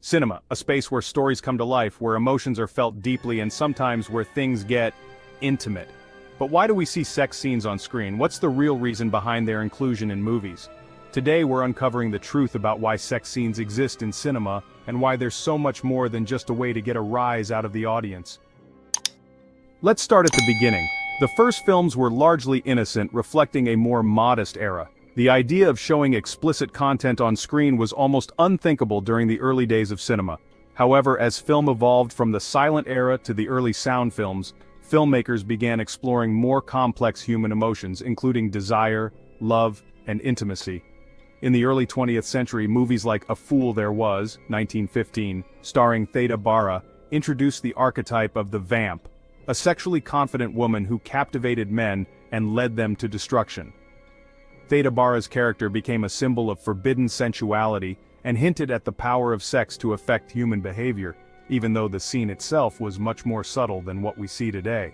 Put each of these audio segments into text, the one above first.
Cinema, a space where stories come to life, where emotions are felt deeply, and sometimes where things get intimate. But why do we see sex scenes on screen? What's the real reason behind their inclusion in movies? Today we're uncovering the truth about why sex scenes exist in cinema, and why they're so much more than just a way to get a rise out of the audience. Let's start at the beginning. The first films were largely innocent, reflecting a more modest era. The idea of showing explicit content on screen was almost unthinkable during the early days of cinema. However, as film evolved from the silent era to the early sound films, filmmakers began exploring more complex human emotions, including desire, love, and intimacy. In the early 20th century, movies like A Fool There Was, 1915, starring Theda Bara, introduced the archetype of the vamp, a sexually confident woman who captivated men and led them to destruction. Theda Bara's character became a symbol of forbidden sensuality and hinted at the power of sex to affect human behavior, even though the scene itself was much more subtle than what we see today.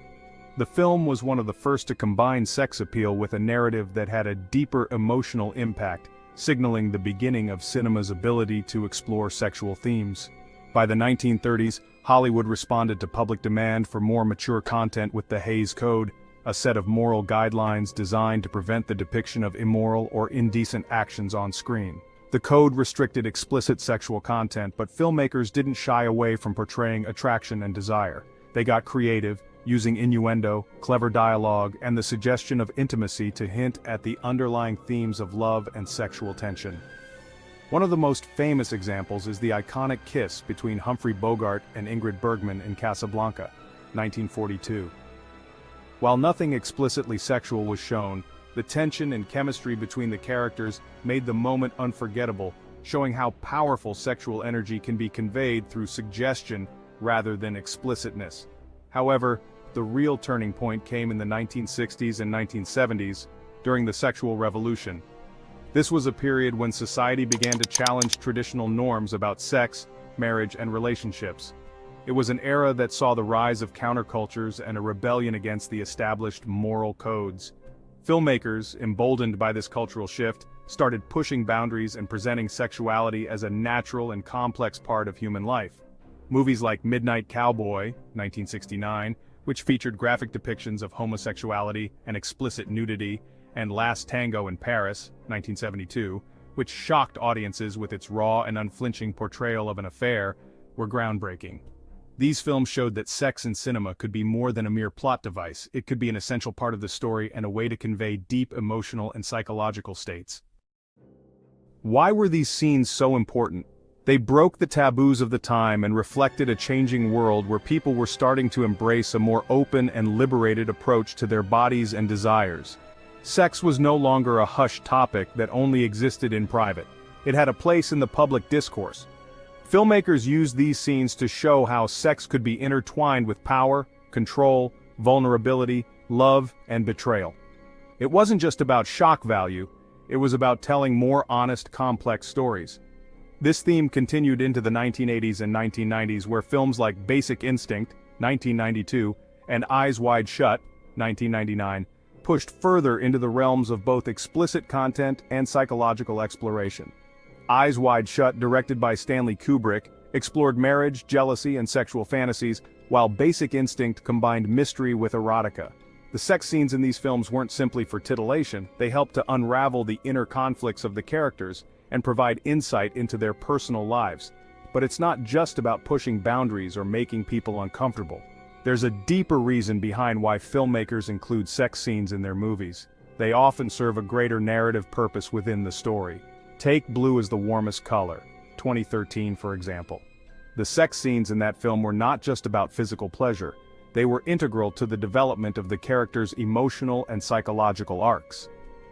The film was one of the first to combine sex appeal with a narrative that had a deeper emotional impact, signaling the beginning of cinema's ability to explore sexual themes. By the 1930s, Hollywood responded to public demand for more mature content with the Hays Code, a set of moral guidelines designed to prevent the depiction of immoral or indecent actions on screen. The code restricted explicit sexual content, but filmmakers didn't shy away from portraying attraction and desire. They got creative, using innuendo, clever dialogue, and the suggestion of intimacy to hint at the underlying themes of love and sexual tension. One of the most famous examples is the iconic kiss between Humphrey Bogart and Ingrid Bergman in Casablanca, 1942. While nothing explicitly sexual was shown, the tension and chemistry between the characters made the moment unforgettable, showing how powerful sexual energy can be conveyed through suggestion rather than explicitness. However, the real turning point came in the 1960s and 1970s, during the sexual revolution. This was a period when society began to challenge traditional norms about sex, marriage, and relationships. It was an era that saw the rise of countercultures and a rebellion against the established moral codes. Filmmakers, emboldened by this cultural shift, started pushing boundaries and presenting sexuality as a natural and complex part of human life. Movies like Midnight Cowboy, 1969, which featured graphic depictions of homosexuality and explicit nudity, and Last Tango in Paris, 1972, which shocked audiences with its raw and unflinching portrayal of an affair, were groundbreaking. These films showed that sex in cinema could be more than a mere plot device. It could be an essential part of the story and a way to convey deep emotional and psychological states. Why were these scenes so important? They broke the taboos of the time and reflected a changing world where people were starting to embrace a more open and liberated approach to their bodies and desires. Sex was no longer a hushed topic that only existed in private. It had a place in the public discourse. Filmmakers used these scenes to show how sex could be intertwined with power, control, vulnerability, love, and betrayal. It wasn't just about shock value, it was about telling more honest, complex stories. This theme continued into the 1980s and 1990s, where films like Basic Instinct, 1992, and Eyes Wide Shut, 1999, pushed further into the realms of both explicit content and psychological exploration. Eyes Wide Shut, directed by Stanley Kubrick, explored marriage, jealousy, and sexual fantasies, while Basic Instinct combined mystery with erotica. The sex scenes in these films weren't simply for titillation, they helped to unravel the inner conflicts of the characters and provide insight into their personal lives. But it's not just about pushing boundaries or making people uncomfortable. There's a deeper reason behind why filmmakers include sex scenes in their movies. They often serve a greater narrative purpose within the story. Take Blue Is the Warmest Color, 2013 for example. The sex scenes in that film were not just about physical pleasure, they were integral to the development of the characters' emotional and psychological arcs.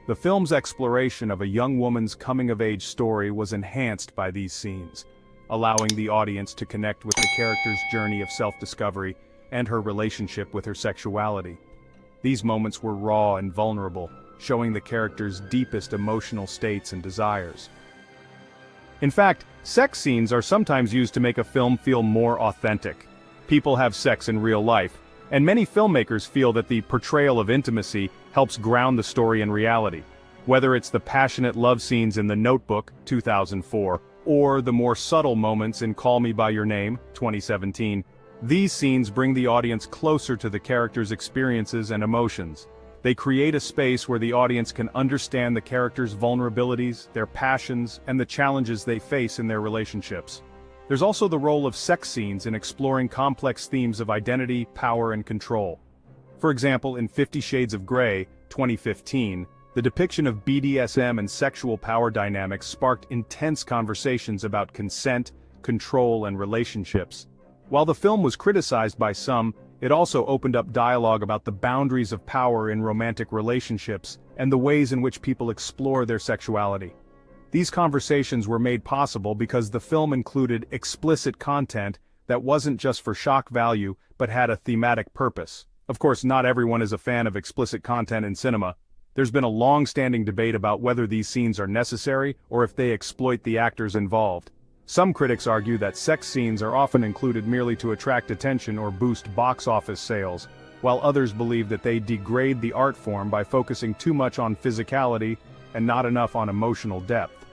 The film's exploration of a young woman's coming-of-age story was enhanced by these scenes, allowing the audience to connect with the character's journey of self-discovery and her relationship with her sexuality. These moments were raw and vulnerable, showing the character's deepest emotional states and desires. In fact, sex scenes are sometimes used to make a film feel more authentic. People have sex in real life, and many filmmakers feel that the portrayal of intimacy helps ground the story in reality. Whether it's the passionate love scenes in The Notebook, 2004, or the more subtle moments in Call Me by Your Name, 2017. These scenes bring the audience closer to the characters' experiences and emotions. They create a space where the audience can understand the characters' vulnerabilities, their passions, and the challenges they face in their relationships. There's also the role of sex scenes in exploring complex themes of identity, power, and control. For example, in 50 Shades of Grey, 2015, the depiction of BDSM and sexual power dynamics sparked intense conversations about consent, control, and relationships. While the film was criticized by some, it also opened up dialogue about the boundaries of power in romantic relationships and the ways in which people explore their sexuality. These conversations were made possible because the film included explicit content that wasn't just for shock value but had a thematic purpose. Of course, not everyone is a fan of explicit content in cinema. There's been a long-standing debate about whether these scenes are necessary or if they exploit the actors involved. Some critics argue that sex scenes are often included merely to attract attention or boost box office sales, while others believe that they degrade the art form by focusing too much on physicality and not enough on emotional depth.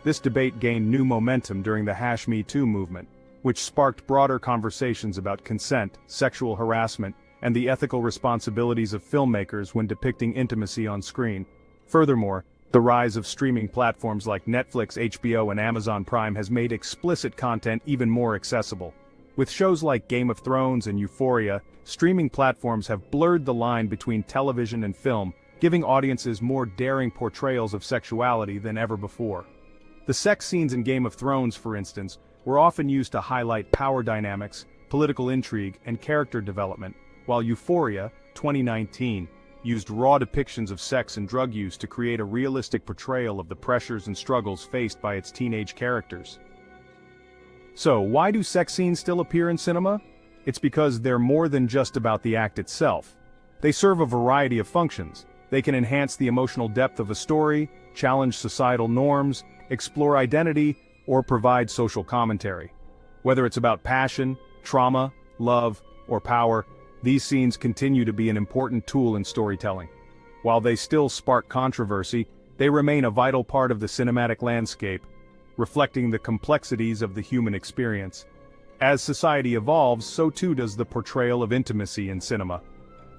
This debate gained new momentum during the #MeToo movement, which sparked broader conversations about consent, sexual harassment, and the ethical responsibilities of filmmakers when depicting intimacy on screen. Furthermore, the rise of streaming platforms like Netflix, HBO, and Amazon Prime has made explicit content even more accessible. With shows like Game of Thrones and Euphoria, streaming platforms have blurred the line between television and film, giving audiences more daring portrayals of sexuality than ever before. The sex scenes in Game of Thrones, for instance, were often used to highlight power dynamics, political intrigue, and character development, while Euphoria, 2019, used raw depictions of sex and drug use to create a realistic portrayal of the pressures and struggles faced by its teenage characters. So, why do sex scenes still appear in cinema? It's because they're more than just about the act itself. They serve a variety of functions. They can enhance the emotional depth of a story, challenge societal norms, explore identity, or provide social commentary. Whether it's about passion, trauma, love, or power, these scenes continue to be an important tool in storytelling. While they still spark controversy, they remain a vital part of the cinematic landscape, reflecting the complexities of the human experience. As society evolves, so too does the portrayal of intimacy in cinema.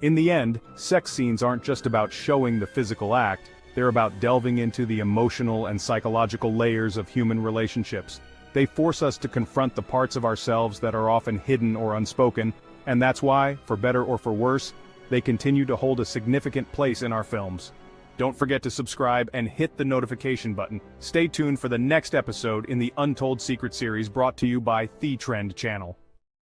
In the end, sex scenes aren't just about showing the physical act, they're about delving into the emotional and psychological layers of human relationships. They force us to confront the parts of ourselves that are often hidden or unspoken, and that's why, for better or for worse, they continue to hold a significant place in our films. Don't forget to subscribe and hit the notification button. Stay tuned for the next episode in the Untold Secret series brought to you by The Trend Channel.